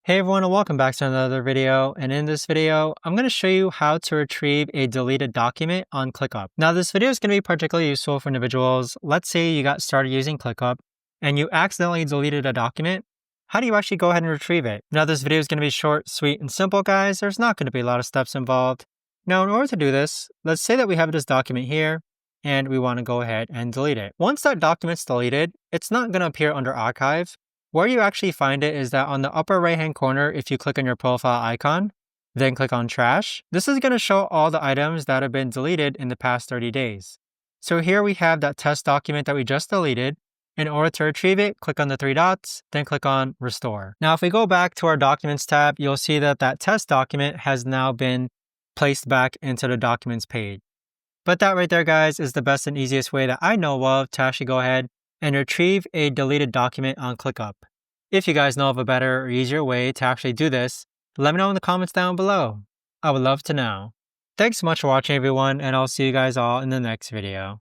Hey everyone, and welcome back to another video. And in this video, I'm going to show you how to retrieve a deleted document on ClickUp. Now, this video is going to be particularly useful for individuals. Let's say you got started using ClickUp and you accidentally deleted a document. How do you actually go ahead and retrieve it? Now, this video is going to be short, sweet, and simple, guys. There's not going to be a lot of steps involved. Now, in order to do this, let's say that we have this document here and we want to go ahead and delete it. Once that document's deleted, it's not going to appear under Archive. Where you actually find it is that on the upper right hand corner, if you click on your profile icon, then click on Trash, this is going to show all the items that have been deleted in the past 30 days. So here we have that test document that we just deleted. In order to retrieve it, click on the three dots, then click on Restore. Now, if we go back to our Documents tab, you'll see that that test document has now been placed back into the Documents page. But that right there, guys, is the best and easiest way that I know of to actually go ahead and retrieve a deleted document on ClickUp. If you guys know of a better or easier way to actually do this, let me know in the comments down below. I would love to know. Thanks so much for watching, everyone, and I'll see you guys all in the next video.